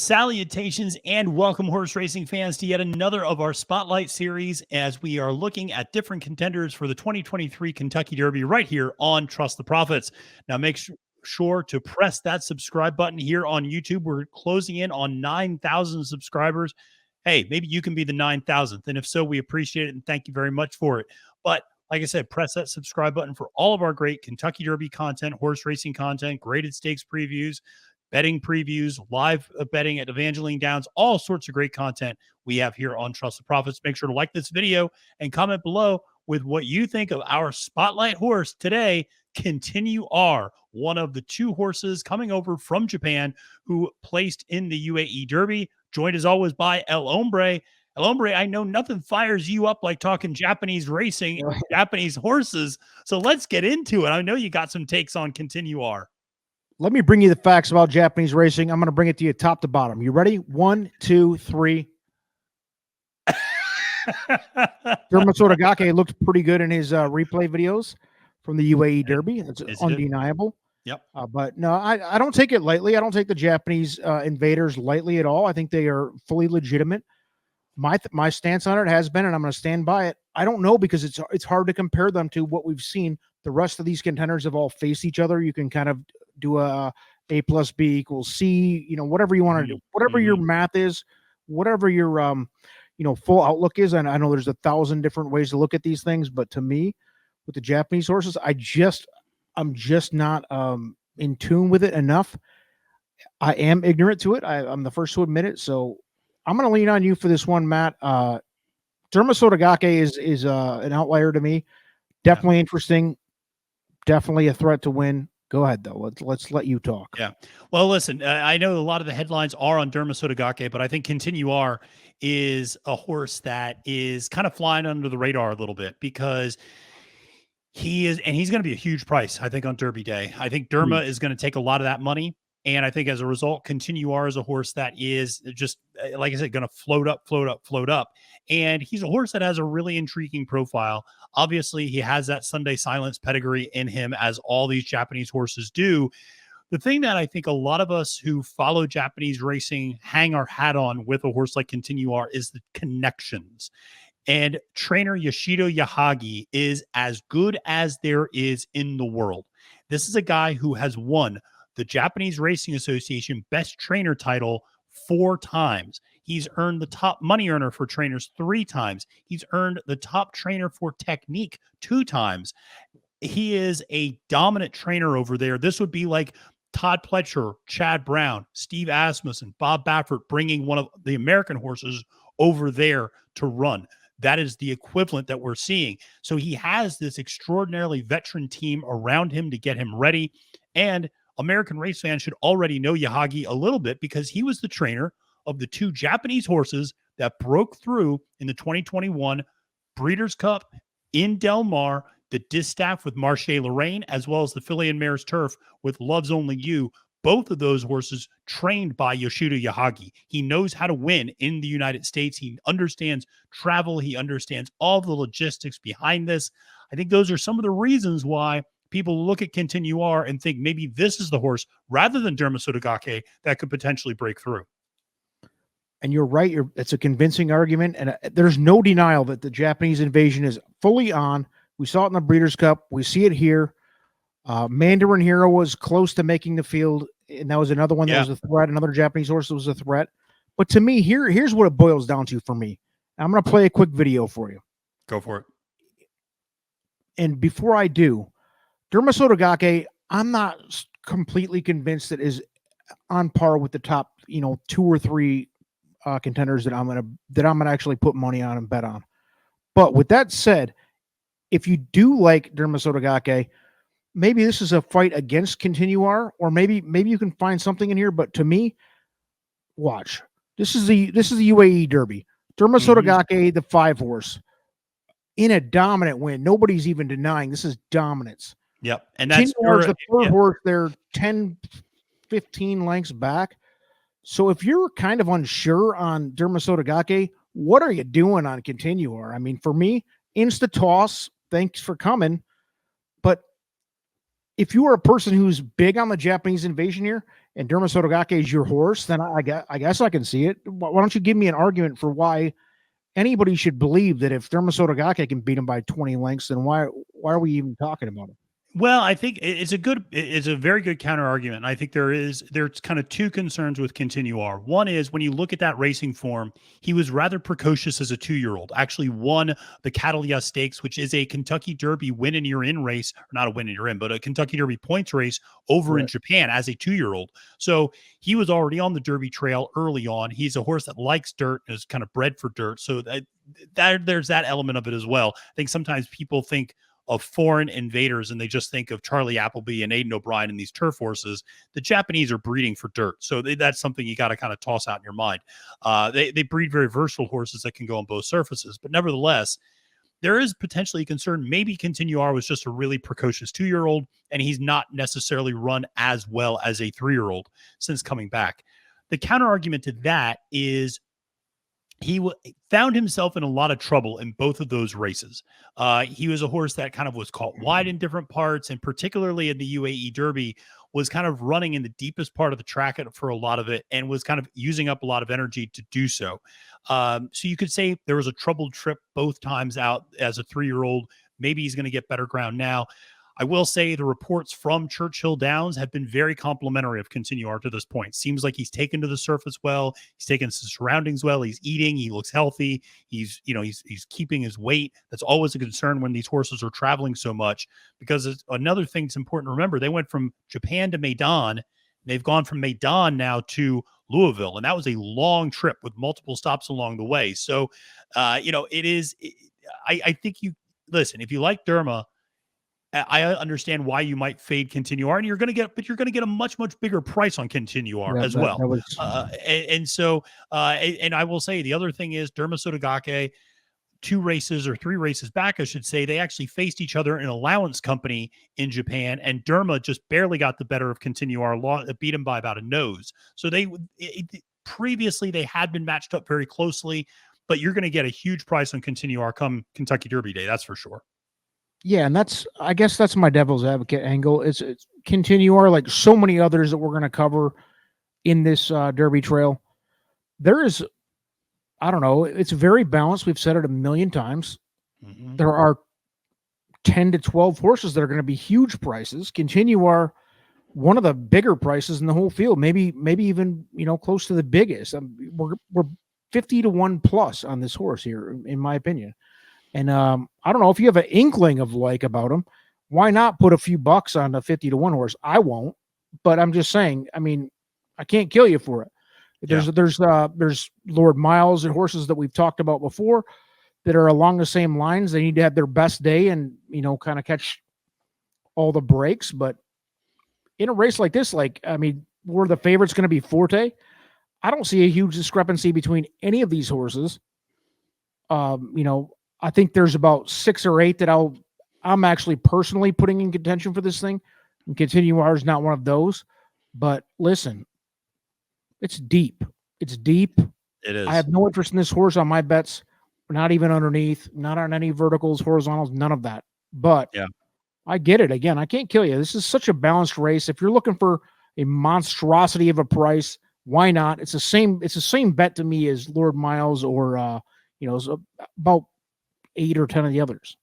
Salutations and welcome, horse racing fans, to yet another of our Spotlight series as we are looking at different contenders for the 2023 Kentucky Derby right here on Trust the Profits. Now, make sure to press that subscribe button here on YouTube. We're closing in on 9,000 subscribers. Hey, maybe you can be the 9,000th. And if so, we appreciate it and thank you very much for it. But like I said, press that subscribe button for all of our great Kentucky Derby content, horse racing content, graded stakes previews, betting previews, live betting at Evangeline Downs, all sorts of great content we have here on Trust the Profits. Make sure to like this video and comment below with what you think of our spotlight horse today, Continuar, one of the two horses coming over from Japan who placed in the UAE Derby, joined as always by El Hombre. El Hombre, I know nothing fires you up like talking Japanese racing, Japanese horses. So let's get into it. I know you got some takes on Continuar. Let me bring you the facts about Japanese racing. I'm going to bring it to you top to bottom. You ready? 1, 2, 3. Dermot Sotogake looked pretty good in his replay videos from the UAE Derby. That's undeniable. Yep. But no, I don't take it lightly. I don't take the Japanese invaders lightly at all. I think they are fully legitimate. My stance on it has been, and I'm going to stand by it, I don't know, because it's hard to compare them to what we've seen. The rest of these contenders have all faced each other. You can kind of do A plus B equals C, whatever you want to do, whatever your math is, whatever your, full outlook is. And I know there's 1,000 different ways to look at these things, but to me, with the Japanese horses, I'm just not in tune with it enough. I am ignorant to it. I'm the first to admit it. So I'm going to lean on you for this one, Matt. Derma Sotogake is an outlier to me. Definitely interesting. Definitely a threat to win. Go ahead, though. Let's let you talk. Yeah. Well, listen, I know a lot of the headlines are on Derma Sotogake, but I think Continuar is a horse that is kind of flying under the radar a little bit because he's going to be a huge price, I think, on Derby Day. I think Derma is going to take a lot of that money. And I think as a result, Continuar is a horse that is just, like I said, going to float up. And he's a horse that has a really intriguing profile. Obviously, he has that Sunday Silence pedigree in him, as all these Japanese horses do. The thing that I think a lot of us who follow Japanese racing hang our hat on with a horse like Continuar is the connections. And trainer Yoshito Yahagi is as good as there is in the world. This is a guy who has won the Japanese Racing Association Best Trainer title 4 times. He's earned the top money earner for trainers 3 times. He's earned the top trainer for technique 2 times. He is a dominant trainer over there. This would be like Todd Pletcher, Chad Brown, Steve Asmussen, Bob Baffert bringing one of the American horses over there to run. That is the equivalent that we're seeing. So he has this extraordinarily veteran team around him to get him ready. And American race fans should already know Yahagi a little bit because he was the trainer of the 2 Japanese horses that broke through in the 2021 Breeders' Cup in Del Mar, the Distaff with Marche Lorraine, as well as the Filly and Mares Turf with Love's Only You. Both of those horses trained by Yoshito Yahagi. He knows how to win in the United States. He understands travel. He understands all the logistics behind this. I think those are some of the reasons why people look at Continuar and think maybe this is the horse rather than Derma Sotogake that could potentially break through. And you're right. It's a convincing argument. And there's no denial that the Japanese invasion is fully on. We saw it in the Breeders' Cup. We see it here. Mandarin Hero was close to making the field. And that was another one that was a threat. Another Japanese horse that was a threat. But to me, here's what it boils down to for me. I'm going to play a quick video for you. Go for it. And before I do, Derma Sotogake, I'm not completely convinced that is on par with the top, 2 or 3 contenders that I'm gonna actually put money on and bet on. But with that said, if you do like Derma Sotogake, maybe this is a fight against Continuar, or maybe you can find something in here. But to me, watch. This is the UAE Derby. Derma Sotogake, the 5 horse, in a dominant win. Nobody's even denying this is dominance. Yep. And that's the 3rd horse. They're 10, 15 lengths back. So if you're kind of unsure on Derma Sotogake, what are you doing on Continuar? I mean, for me, insta toss. Thanks for coming. But if you are a person who's big on the Japanese invasion here and Derma Sotogake is your horse, then I guess I can see it. Why don't you give me an argument for why anybody should believe that if Derma Sotogake can beat him by 20 lengths, then why are we even talking about him? Well, I think it's a very good counter argument. And I think there's kind of two concerns with Continuar. One is when you look at that racing form, he was rather precocious as a 2-year-old. Actually won the Catalia Stakes, which is a Kentucky Derby win and you're in race, or not a win and you're in, but a Kentucky Derby points race over in Japan as a 2-year-old. So he was already on the Derby trail early on. He's a horse that likes dirt and is kind of bred for dirt. So there's that element of it as well. I think sometimes people think of foreign invaders and they just think of Charlie Appleby and Aidan O'Brien and these turf horses. The Japanese are breeding for dirt. So that's something you got to kind of toss out in your mind. They breed very versatile horses that can go on both surfaces, but nevertheless, there is potentially a concern. Maybe Continuar was just a really precocious 2-year-old and he's not necessarily run as well as a 3-year-old since coming back. The counter argument to that is he found himself in a lot of trouble in both of those races. He was a horse that kind of was caught wide in different parts, and particularly in the UAE Derby, was kind of running in the deepest part of the track for a lot of it and was kind of using up a lot of energy to do so. So you could say there was a troubled trip both times out as a 3-year-old. Maybe he's going to get better ground now. I will say the reports from Churchill Downs have been very complimentary of Continuar to this point. Seems like he's taken to the surface well. He's taken his surroundings well. He's eating. He looks healthy. He's keeping his weight. That's always a concern when these horses are traveling so much, because it's another thing that's important to remember. They went from Japan to Maidan. They've gone from Maidan now to Louisville, and that was a long trip with multiple stops along the way. So, it is. I think you listen. If you like Derma, I understand why you might fade Continuar, and you're going to get a much, much bigger price on Continuar as well. That was... and I will say the other thing is Derma Sotogake, 2 races or 3 races back, I should say, they actually faced each other in allowance company in Japan, and Derma just barely got the better of Continuar, beat him by about a nose. So previously they had been matched up very closely, but you're going to get a huge price on Continuar come Kentucky Derby Day. That's for sure. Yeah, and I guess that's my devil's advocate angle. It's Continuar, like so many others that we're going to cover in this Derby trail. There is, I don't know, it's very balanced. We've said it a million times. Mm-hmm. There are 10 to 12 horses that are going to be huge prices. Continuar, one of the bigger prices in the whole field, maybe even, close to the biggest. We're 50 to 1 plus on this horse here, in my opinion. And I don't know if you have an inkling of about him, why not put a few bucks on a 50 to 1 horse? I won't, but I'm just saying, I can't kill you for it. There's Lord Miles and horses that we've talked about before that are along the same lines. They need to have their best day and, kind of catch all the breaks. But in a race like this, where the favorite's going to be Forte, I don't see a huge discrepancy between any of these horses. I think there's about 6 or 8 that I'm actually personally putting in contention for this thing. And Continuar is not one of those. But listen, it's deep. It's deep. It is. I have no interest in this horse on my bets. Not even underneath, not on any verticals, horizontals, none of that. But yeah, I get it. Again, I can't kill you. This is such a balanced race. If you're looking for a monstrosity of a price, why not? It's the same bet to me as Lord Miles or about 8 or 10 of the others.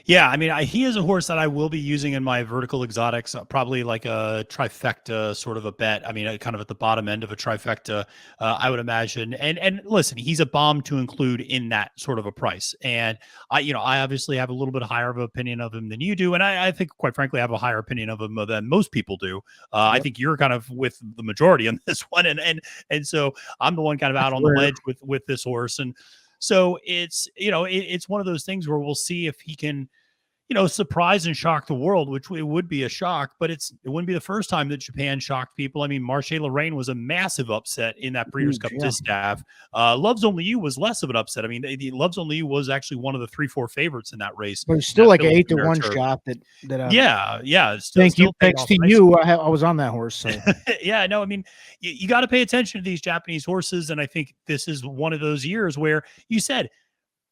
Yeah, he is a horse that I will be using in my vertical exotics, probably like a trifecta sort of a bet. Kind of at the bottom end of a trifecta, I would imagine. And listen, he's a bomb to include in that sort of a price. And I obviously have a little bit higher of an opinion of him than you do, and I think, quite frankly, I have a higher opinion of him than most people do. Yep. I think you're kind of with the majority on this one, and so I'm the one kind of out on the ledge with this horse. And so it's one of those things where we'll see if he can, surprise and shock the world, which it would be a shock, but it wouldn't be the first time that Japan shocked people. Marche Lorraine was a massive upset in that Breeders' Cup Distaff. Love's Only You was less of an upset. Love's Only You was actually one of the 3-4 favorites in that race. But it's still like an 8 to 1 shot that yeah. Thanks to you. I was on that horse. So. Yeah, no, you got to pay attention to these Japanese horses. And I think this is one of those years where you said,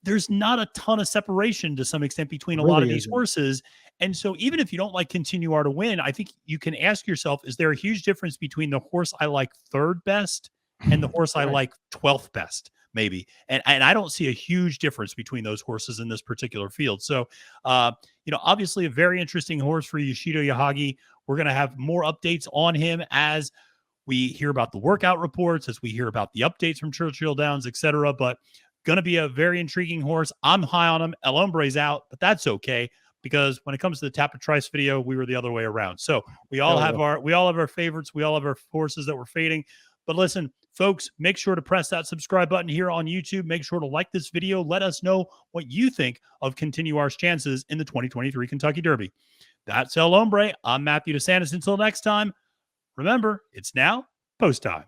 there's not a ton of separation to some extent between a lot of Really these isn't. horses. And so even if you don't like Continuar to win, I think you can ask yourself, is there a huge difference between the horse I like third best and the horse I Right. like 12th best, maybe? And I don't see a huge difference between those horses in this particular field. So, obviously a very interesting horse for Yoshido Yahagi. We're going to have more updates on him as we hear about the workout reports, as we hear about the updates from Churchill Downs, etc. But going to be a very intriguing horse. I'm high on him. El Hombre's out, but that's okay because when it comes to the Tapper Trice video, we were the other way around. So we all have our favorites. We all have our horses that we're fading. But listen, folks, make sure to press that subscribe button here on YouTube. Make sure to like this video. Let us know what you think of Continuar's chances in the 2023 Kentucky Derby. That's El Hombre. I'm Matthew DeSantis. Until next time, remember, it's now post time.